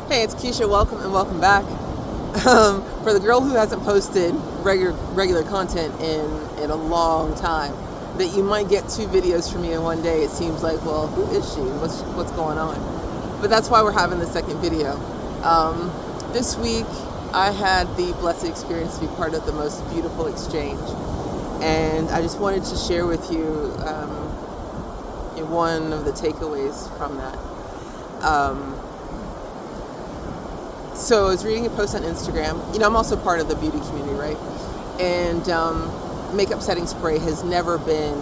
Hey, it's Kesha. Welcome and welcome back. For the girl who hasn't posted regular content in a long time, that you might get 2 videos from me in one day. It seems like, well, who is she? What's going on? But that's why we're having the second video. This week, I had the blessed experience to be part of the most beautiful exchange, and I just wanted to share with you one of the takeaways from that. So I was reading a post on Instagram. I'm also part of the beauty community, right? And makeup setting spray has never been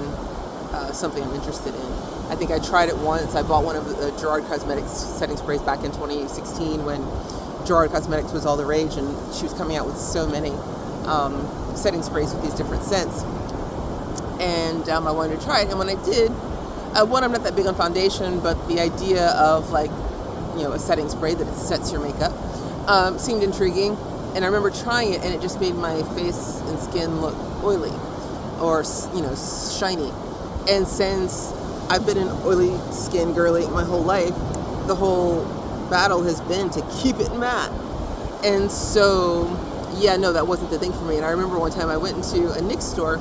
something I'm interested in. I think I tried it once. I bought one of the Gerard Cosmetics setting sprays back in 2016 when Gerard Cosmetics was all the rage, and she was coming out with so many setting sprays with these different scents. And I wanted to try it. And when I did, one, I'm not that big on foundation, but the idea of a setting spray that it sets your makeup seemed intriguing. And I remember trying it, and it just made my face and skin look oily or shiny. And since I've been an oily skin girly my whole life, the whole battle has been to keep it matte. And so that wasn't the thing for me. And I remember one time I went into a NYX store,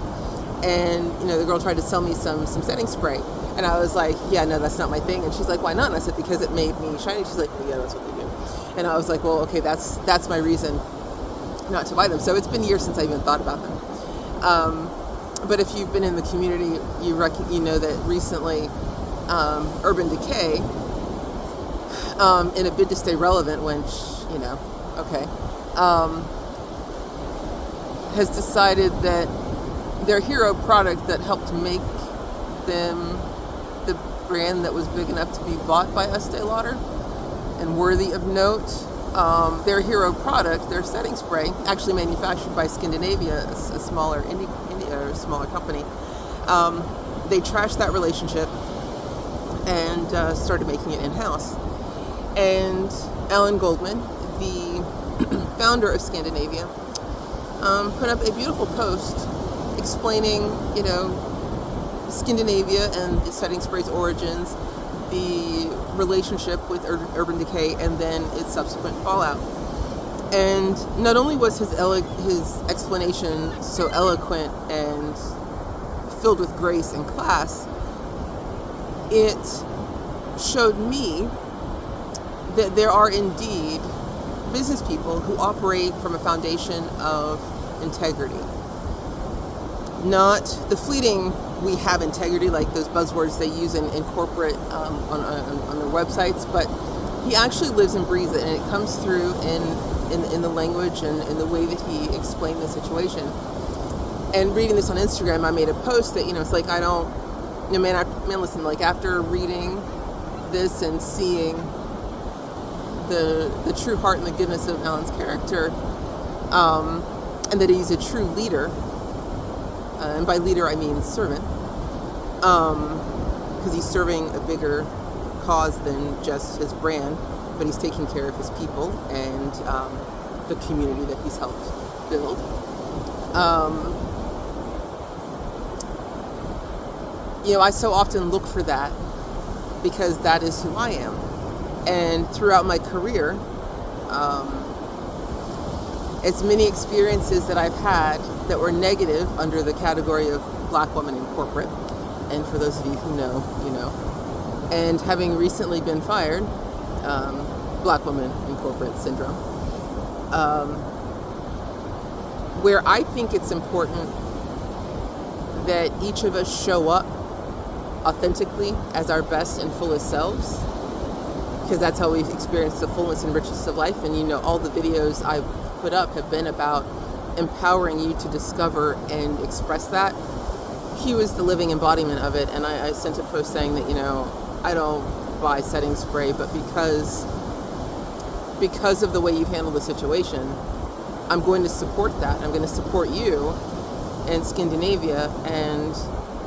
and the girl tried to sell me some setting spray, and I was like, no, that's not my thing. And she's like, why not? And I said, because it made me shiny. She's like, well, yeah, that's what they do. And I was like, well, okay, that's my reason not to buy them. So it's been years since I even thought about them. But if you've been in the community, you know that recently Urban Decay, in a bid to stay relevant, has decided that their hero product that helped make them the brand that was big enough to be bought by Estee Lauder and worthy of note, their hero product, their setting spray, actually manufactured by Scandinavia, a smaller smaller company, they trashed that relationship and started making it in-house. And Alan Goldman, the founder of Scandinavia, put up a beautiful post explaining, Scandinavia and the setting spray's origins, the relationship with Urban Decay, and then its subsequent fallout. And not only was his explanation so eloquent and filled with grace and class, it showed me that there are indeed business people who operate from a foundation of integrity. Not the fleeting, we have integrity, like those buzzwords they use in corporate on their websites, but he actually lives and breathes it, and it comes through in the language and in the way that he explained the situation. And reading this on Instagram, I made a post that, it's like, I don't, listen, like after reading this and seeing the true heart and the goodness of Alan's character, and that he's a true leader, and by leader I mean servant, because he's serving a bigger cause than just his brand, but he's taking care of his people and the community that he's helped build. I so often look for that because that is who I am. And throughout my career, as many experiences that I've had that were negative under the category of Black woman in corporate, and for those of you who know, you know, and having recently been fired, Black woman in corporate syndrome, where I think it's important that each of us show up authentically as our best and fullest selves, because that's how we've experienced the fullness and richness of life. And all the videos I've put up have been about empowering you to discover and express that. He was the living embodiment of it, and I sent a post saying that I don't buy setting spray, but because of the way you've handled the situation, I'm going to support that. I'm going to support you and Scandinavia, and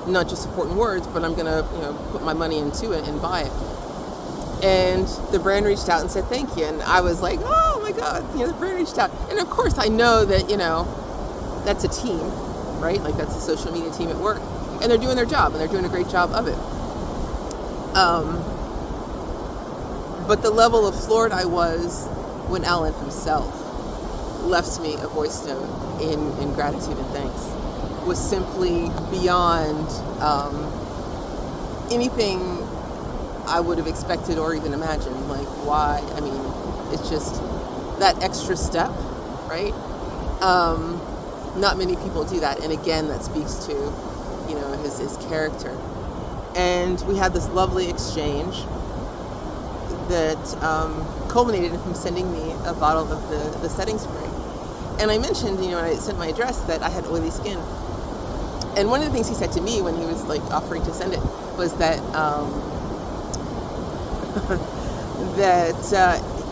not just support in words, but I'm going to put my money into it and buy it. And the brand reached out and said thank you, and I was like, oh my god, the brand reached out. And of course I know that that's a team, right? Like, that's a social media team at work, and they're doing their job, and they're doing a great job of it. But the level of floored I was when Alan himself left me a voice note in gratitude and thanks was simply beyond anything I would have expected or even imagined. Like, why? I mean, it's just that extra step, right? Not many people do that. And again, that speaks to, you know, his character. And we had this lovely exchange that culminated in him sending me a bottle of the setting spray. And I mentioned, you know, when I sent my address, that I had oily skin. And one of the things he said to me when he was like offering to send it was that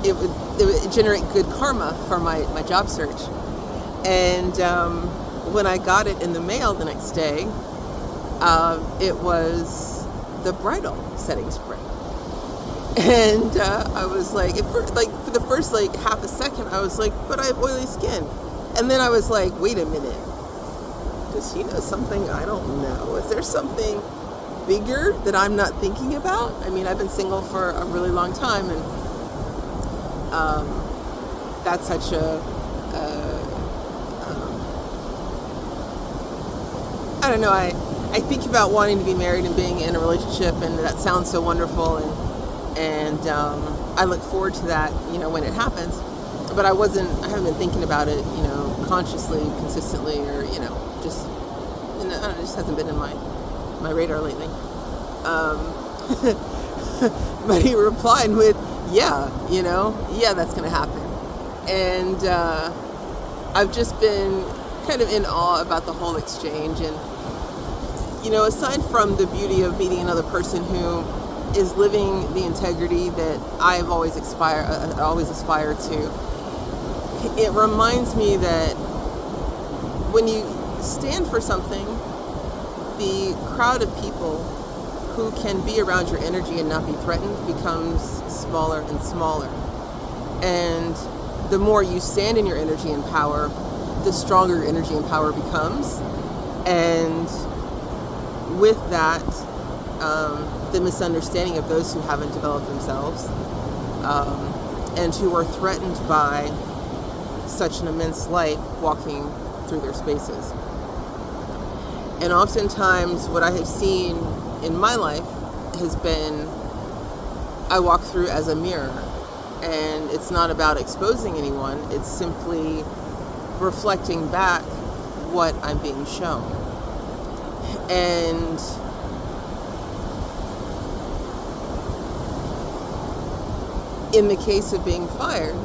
it would generate good karma for my job search. And when I got it in the mail the next day, it was the bridal setting spray. And I was like, for the first like half a second, I was like, but I have oily skin. And then I was like, wait a minute. Does he know something I don't know? Is there something bigger that I'm not thinking about? I mean, I've been single for a really long time, and that's such I don't know, I think about wanting to be married and being in a relationship, and that sounds so wonderful, and I look forward to that, you know, when it happens. But I haven't been thinking about it, you know, consciously, consistently, or, you know, just, you know, I don't know, it just hasn't been in my radar lately. But he replied with, yeah, you know, yeah, that's going to happen. And I've just been kind of in awe about the whole exchange. And, you know, aside from the beauty of meeting another person who is living the integrity that I've always aspired to, it reminds me that when you stand for something, the crowd of people who can be around your energy and not be threatened becomes smaller and smaller. And the more you stand in your energy and power, the stronger your energy and power becomes. And with that, the misunderstanding of those who haven't developed themselves and who are threatened by such an immense light walking through their spaces. And oftentimes what I have seen in my life has been, I walk through as a mirror, and it's not about exposing anyone, it's simply reflecting back what I'm being shown. And in the case of being fired,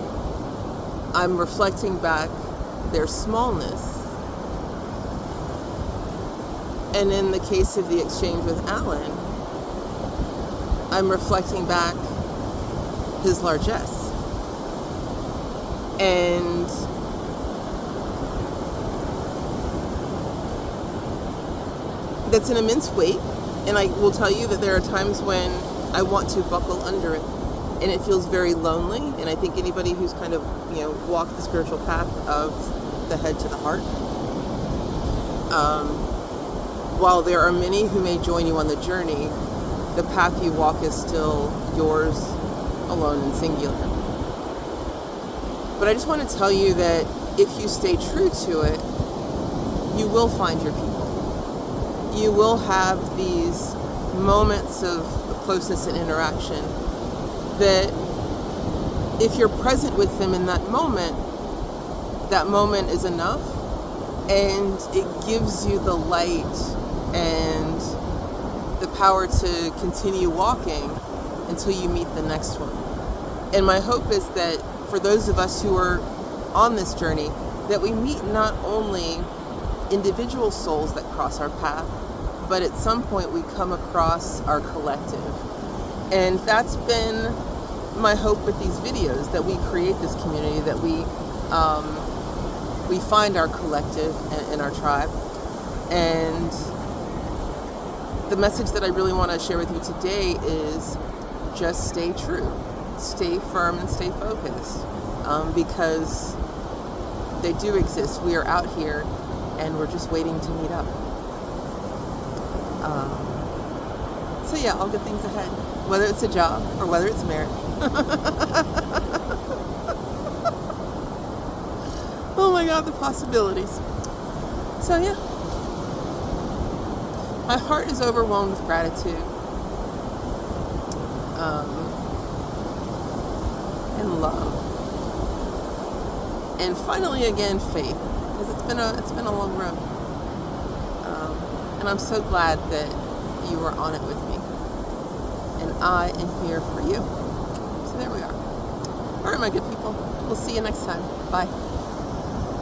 I'm reflecting back their smallness. And in the case of the exchange with Alan, I'm reflecting back his largesse. And that's an immense weight. And I will tell you that there are times when I want to buckle under it. And it feels very lonely. And I think anybody who's kind of, you know, walked the spiritual path of the head to the heart, while there are many who may join you on the journey, the path you walk is still yours alone and singular. But I just want to tell you that if you stay true to it, you will find your people. You will have these moments of closeness and interaction that if you're present with them in that moment is enough, and it gives you the light and the power to continue walking until you meet the next one. And my hope is that for those of us who are on this journey, that we meet not only individual souls that cross our path, but at some point we come across our collective. And that's been my hope with these videos, that we create this community, that we find our collective and our tribe. And the message that I really want to share with you today is just stay true, stay firm, and stay focused, because they do exist. We are out here and we're just waiting to meet up. So yeah, all good things ahead, whether it's a job or whether it's marriage. Oh my God, the possibilities. So yeah, my heart is overwhelmed with gratitude and love, and finally again faith, because it's been a long road, and I'm so glad that you were on it with me, and I am here for you. So there we are. All right, my good people. We'll see you next time. Bye.